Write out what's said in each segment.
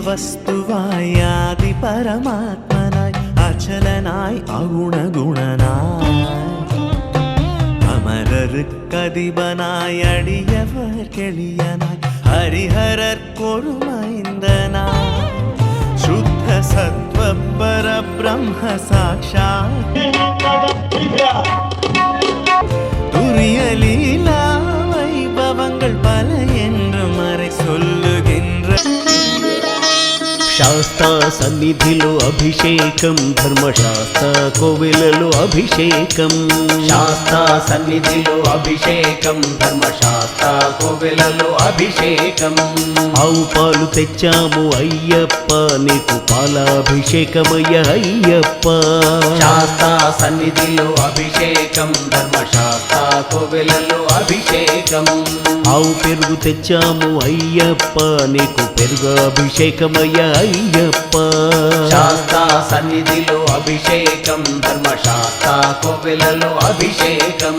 വസ്തുവായാതി പരമാത്മനായി അചലനായി അഗുണഗുണനായി അമരർക്കധിപനായി അടിയവർക്കെളിയനായി ഹരിഹരർക്കൊരുമൈന്ദനായി ശുദ്ധ സത്വ പരബ്രഹ്മ സാക്ഷാത് துரிய லீலா வைபவங்கள் பல என்று மறை சொல்லுகின்ற శాస్తా సన్నిధిలో అభిషేకం ధర్మశాస్త్ర కోవెలలో అభిషేకం శాస్త్ర సన్నిధిలో అభిషేకం ధర్మశాస్త్ర కోవెలలో అభిషేకం ఆవు పాలు తెచ్చాము అయ్యప్ప నీకు పాలాభిషేకమయ్య అయ్యప్ప శాస్త్ర సన్నిధిలో అభిషేకం ధర్మశాస్త్ర కోవెలలో అభిషేకం ఆవు పెరుగు తెచ్చాము అయ్యప్ప నీకు పెరుగు అభిషేకమయ్య అయ్యప్ప శాస్త్ర సన్నిధిలో అభిషేకం ధర్మశాస్త్ర కోవెలలో అభిషేకం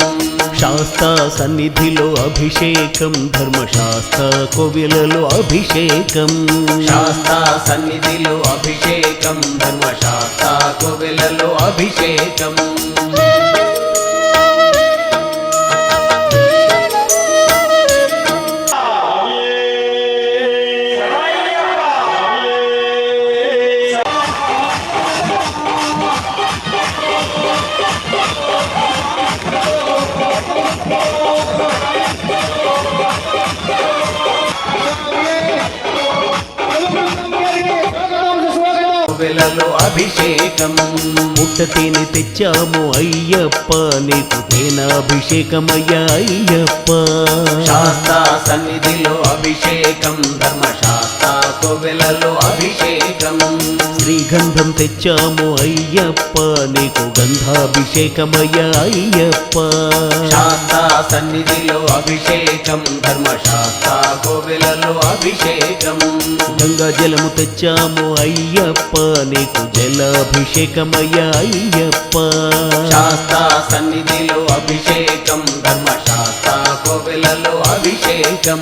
శాస్త్ర సన్నిధిలో అభిషేకం ధర్మశాస్త్ర కోవెలలో అభిషేకం శాస్త్ర సన్నిధిలో అభిషేకం ధర్మశాస్త్ర కోవెలలో అభిషేకం కోవెలలో అభిషేకం పుట్ట తేనె తెచ్చాము అయ్యప్ప నీకు తేనాభిషేకమయ్య అయ్యప్ప శాస్త్ర సన్నిధిలో అభిషేకం ధర్మశాస్త్ర కోవెలలో అభిషేకం శ్రీగంధం తెచ్చాము అయ్యప్ప నీకు గంధాభిషేకమయ్య అయ్యప్ప శాస్త్ర సన్నిధిలో అభిషేకం ధర్మశాస్త్ర కోవెలలో అభిషేకం గంగా జలము తెచ్చాము అయ్యప్ప నీకు జలాభిషేకమయ్య అయ్యప్ప శాస్త్ర సన్నిధిలో అభిషేకం ధర్మశాస్త్ర కోవెలలో అభిషేకం